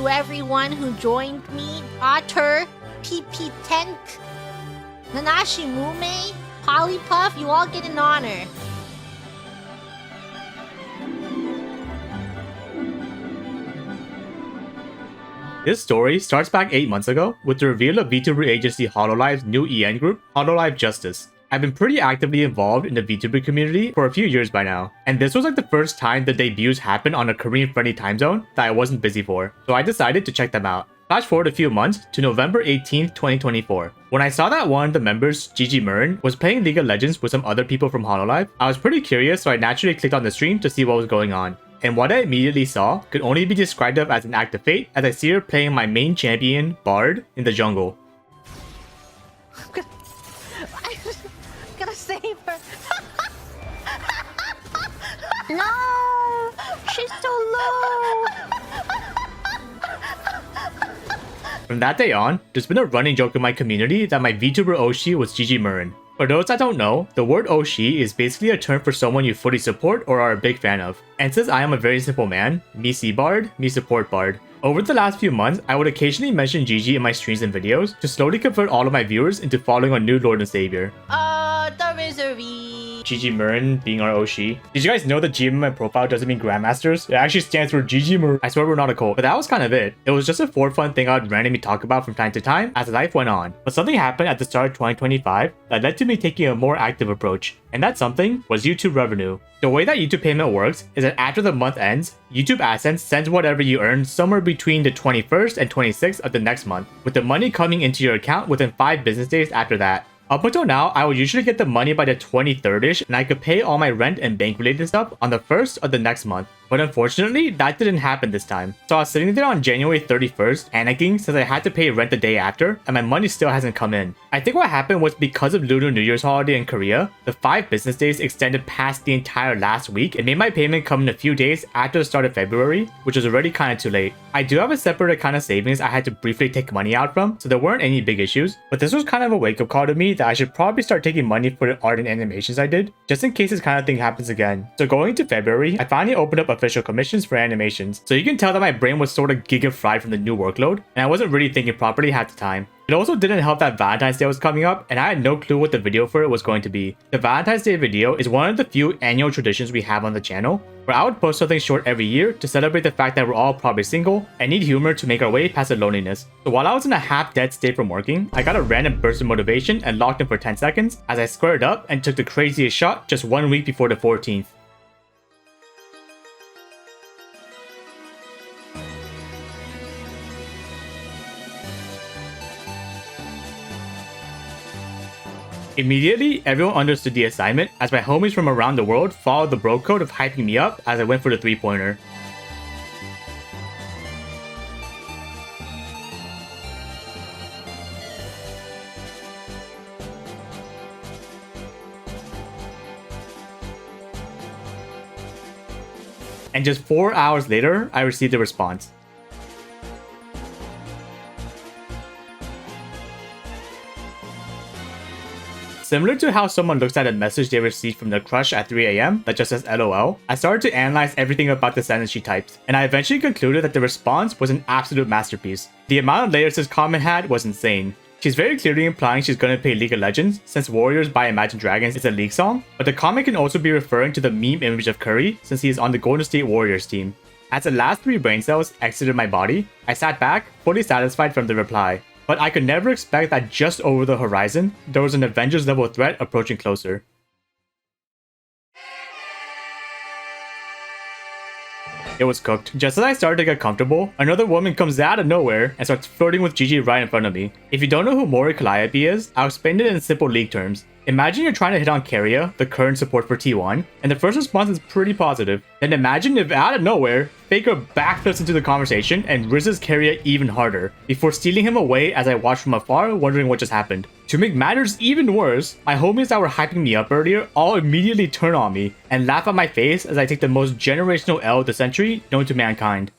to everyone who joined me. Otter, PP Tank, Nanashi Mume, Polypuff, you all get an honor. This story starts back 8 months ago with the reveal of VTuber agency Hololive's new EN group, Hololive Justice. I've been pretty actively involved in the VTuber community for a few years by now, and this was like the first time the debuts happened on a Korean-friendly time zone that I wasn't busy for, so I decided to check them out. Flash forward a few months to November 18th, 2024. When I saw that one of the members, Gigi was playing League of Legends with some other people from Hololive, I was pretty curious, so I naturally clicked on the stream to see what was going on. And what I immediately saw could only be described as an act of fate as I see her playing my main champion, Bard, in the jungle. I'm gonna save her. No! She's so low! From that day on, there's been a running joke in my community that my VTuber Oshi was Gigi. For those that don't know, the word oshi is basically a term for someone you fully support or are a big fan of. And since I am a very simple man, me see Bard, me support Bard. Over the last few months, I would occasionally mention Gigi in my streams and videos to slowly convert all of my viewers into following a new Lord and Savior. The Misery. Gigi being our Oshi. Did you guys know that G in my profile doesn't mean Grandmasters? It actually stands for Gigi. I swear we're not a cult. But that was kind of it. It was just a for fun thing I would randomly talk about from time to time as life went on. But something happened at the start of 2025 that led to me taking a more active approach. And that something was YouTube revenue. The way that YouTube payment works is that after the month ends, YouTube AdSense sends whatever you earn somewhere between the 21st and 26th of the next month, with the money coming into your account within 5 business days after that. Up until now, I would usually get the money by the 23rd-ish, and I could pay all my rent and bank-related stuff on the 1st of the next month. But unfortunately, that didn't happen this time. So I was sitting there on January 31st, panicking since I had to pay rent the day after, and my money still hasn't come in. I think what happened was because of Lunar New Year's holiday in Korea, the 5 business days extended past the entire last week and made my payment come in a few days after the start of February, which was already kind of too late. I do have a separate account of savings I had to briefly take money out from, so there weren't any big issues, but this was kind of a wake-up call to me that I should probably start taking money for the art and animations I did, just in case this kind of thing happens again. So going into February, I finally opened up official commissions for animations, so you can tell that my brain was sort of giga fried from the new workload, and I wasn't really thinking properly half the time. It also didn't help that Valentine's Day was coming up, and I had no clue what the video for it was going to be. The Valentine's Day video is one of the few annual traditions we have on the channel, where I would post something short every year to celebrate the fact that we're all probably single and need humor to make our way past the loneliness. So while I was in a half-dead state from working, I got a random burst of motivation and locked in for 10 seconds as I squared up and took the craziest shot just 1 week before the 14th. Immediately, everyone understood the assignment as my homies from around the world followed the bro code of hyping me up as I went for the 3-pointer. And just 4 hours later, I received a response. Similar to how someone looks at a message they received from their crush at 3 AM that just says LOL, I started to analyze everything about the sentence she typed, and I eventually concluded that the response was an absolute masterpiece. The amount of layers this comment had was insane. She's very clearly implying she's gonna play League of Legends, since Warriors by Imagine Dragons is a League song, but the comment can also be referring to the meme image of Curry, since he is on the Golden State Warriors team. As the last 3 brain cells exited my body, I sat back, fully satisfied from the reply. But I could never expect that just over the horizon, there was an Avengers level threat approaching closer. It was cooked. Just as I started to get comfortable, another woman comes out of nowhere and starts flirting with Gigi right in front of me. If you don't know who Mori Calliope is, I'll explain it in simple League terms. Imagine you're trying to hit on Keria, the current support for T1, and the first response is pretty positive. Then imagine if out of nowhere, Faker backflips into the conversation and rizzes Keria even harder, before stealing him away as I watch from afar, wondering what just happened. To make matters even worse, my homies that were hyping me up earlier all immediately turn on me and laugh at my face as I take the most generational L of the century known to mankind.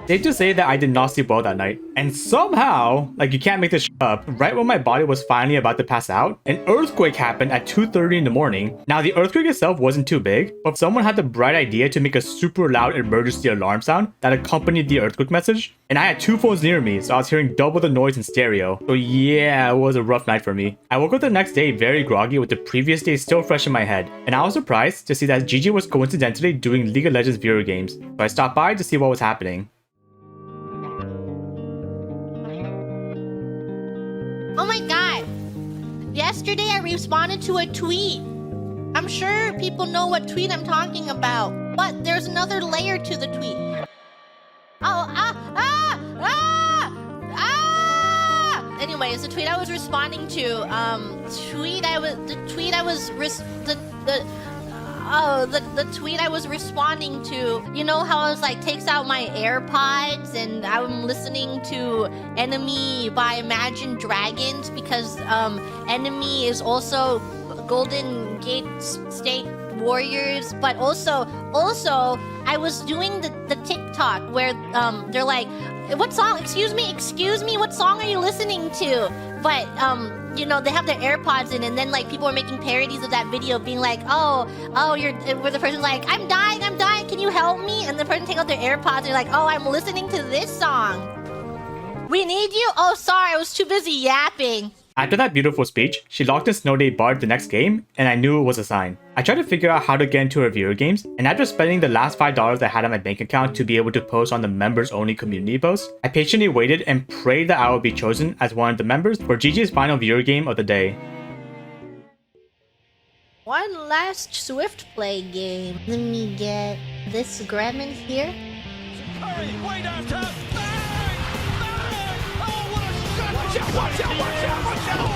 Safe to say that I did not sleep well that night. And somehow, like you can't make this up, right when my body was finally about to pass out, an earthquake happened at 2:30 in the morning. Now the earthquake itself wasn't too big, but someone had the bright idea to make a super loud emergency alarm sound that accompanied the earthquake message. And I had two phones near me, so I was hearing double the noise in stereo. So yeah, it was a rough night for me. I woke up the next day very groggy with the previous day still fresh in my head. And I was surprised to see that Gigi was coincidentally doing League of Legends viewer games. So I stopped by to see what was happening. Oh my god! Yesterday I responded to a tweet. I'm sure people know what tweet I'm talking about, but there's another layer to the tweet. Anyways, the tweet I was responding to, the tweet I was responding to, you know how I was like, takes out my AirPods and I'm listening to Enemy by Imagine Dragons because Enemy is also Golden Gate State Warriors, but also I was doing the TikTok where they're like, what song, excuse me, what song are you listening to? But you know, they have their AirPods in, and then like people are making parodies of that video being like, where the person's like, I'm dying, can you help me? And the person takes out their AirPods and they're like, oh, I'm listening to this song. We need you? Oh, sorry, I was too busy yapping. After that beautiful speech, she locked in Snow Day Bard the next game, and I knew it was a sign. I tried to figure out how to get into her viewer games, and after spending the last $5 I had on my bank account to be able to post on the members only community post, I patiently waited and prayed that I would be chosen as one of the members for Gigi's final viewer game of the day. One last Swift play game. Let me get this Gremlin here. Curry, way down top. Bang! Bang! Oh, what a shot! Watch out, watch out, watch out, watch out!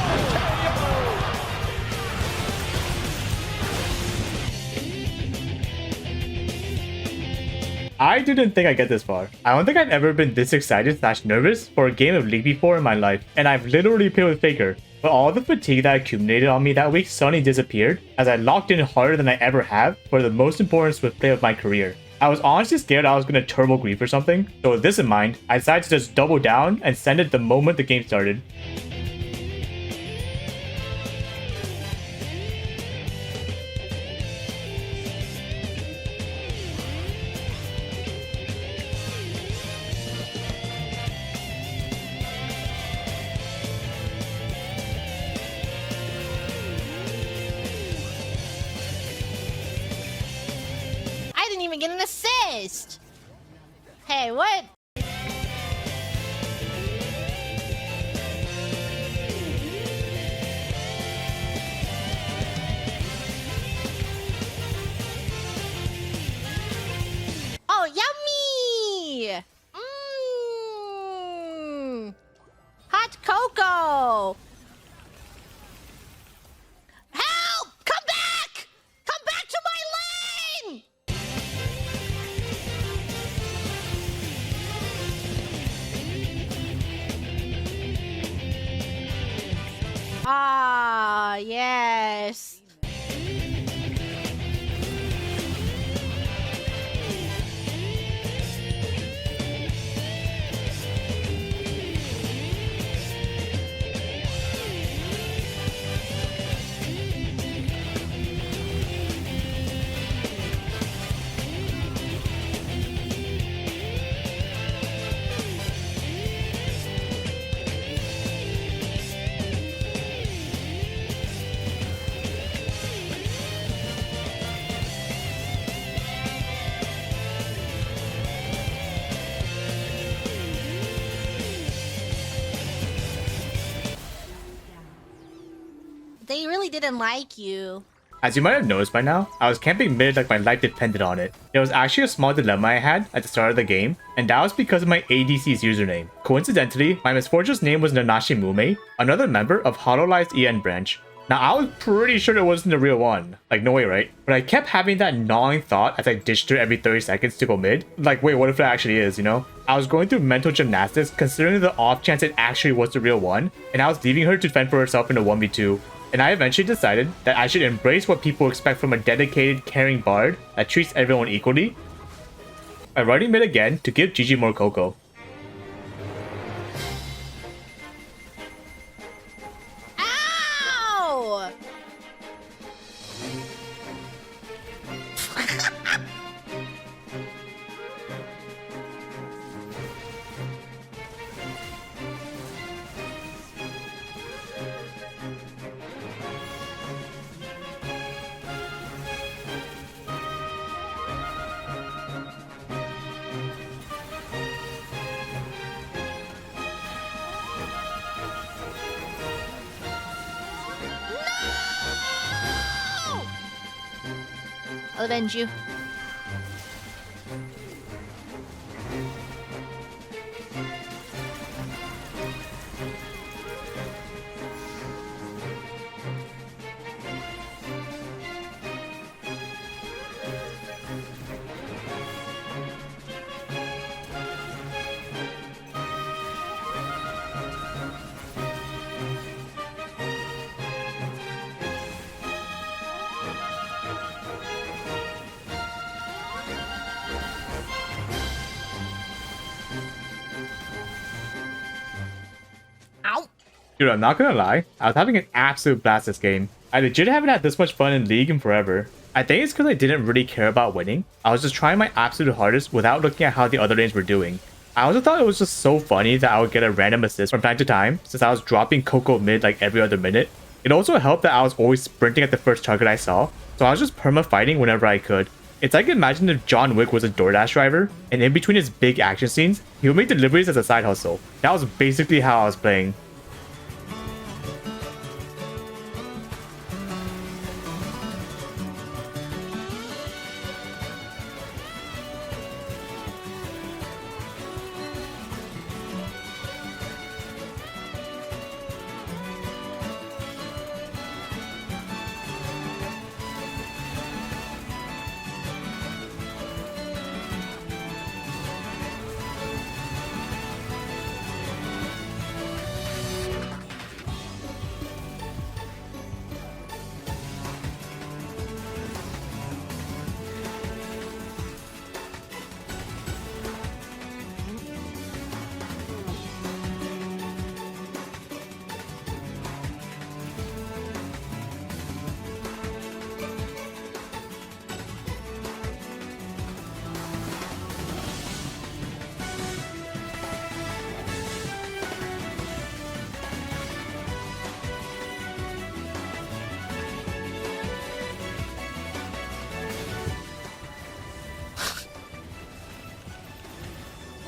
I didn't think I'd get this far. I don't think I've ever been this excited / nervous for a game of League before in my life, and I've literally played with Faker. But all the fatigue that accumulated on me that week suddenly disappeared as I locked in harder than I ever have for the most important Swift play of my career. I was honestly scared I was going to turbo grief or something, so with this in mind, I decided to just double down and send it the moment the game started. Even get an assist. Hey, what? Oh, yummy! Hot cocoa. Help! Come back! Come back to my lane! Ah, yes. They really didn't like you. As you might have noticed by now, I was camping mid like my life depended on it. It was actually a small dilemma I had at the start of the game, and that was because of my ADC's username. Coincidentally, my misfortune's name was Nanashi Mume, another member of Hololive's EN branch. Now I was pretty sure it wasn't the real one, like no way right? But I kept having that gnawing thought as I ditched her every 30 seconds to go mid, like wait what if it actually is, you know? I was going through mental gymnastics considering the off chance it actually was the real one, and I was leaving her to fend for herself in a 1v2. And I eventually decided that I should embrace what people expect from a dedicated, caring bard that treats everyone equally. I'm running mid again to give Gigi more cocoa. Ow! I'll avenge you. Ow! Dude, I'm not gonna lie, I was having an absolute blast this game. I legit haven't had this much fun in League in forever. I think it's because I didn't really care about winning. I was just trying my absolute hardest without looking at how the other lanes were doing. I also thought it was just so funny that I would get a random assist from time to time, since I was dropping Coco mid like every other minute. It also helped that I was always sprinting at the first target I saw, so I was just perma-fighting whenever I could. It's like imagine if John Wick was a DoorDash driver, and in between his big action scenes, he would make deliveries as a side hustle. That was basically how I was playing.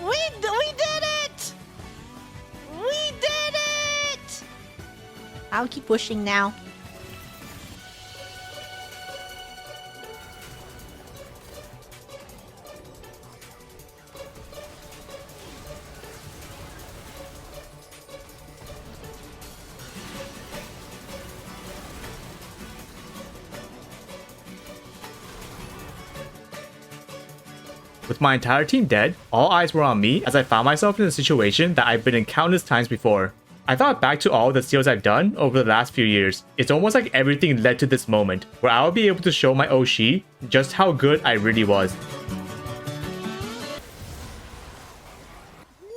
We did it! We did it! I'll keep pushing now. With my entire team dead, all eyes were on me as I found myself in a situation that I've been in countless times before. I thought back to all the steals I've done over the last few years. It's almost like everything led to this moment, where I will be able to show my oshi just how good I really was. No!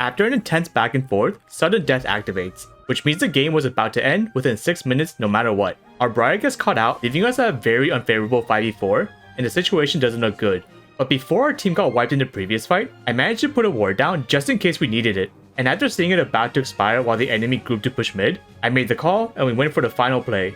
After an intense back and forth, sudden death activates, which means the game was about to end within 6 minutes no matter what. Our Briar gets caught out, leaving us at a very unfavorable 5v4, and the situation doesn't look good. But before our team got wiped in the previous fight, I managed to put a ward down just in case we needed it. And after seeing it about to expire while the enemy grouped to push mid, I made the call and we went for the final play.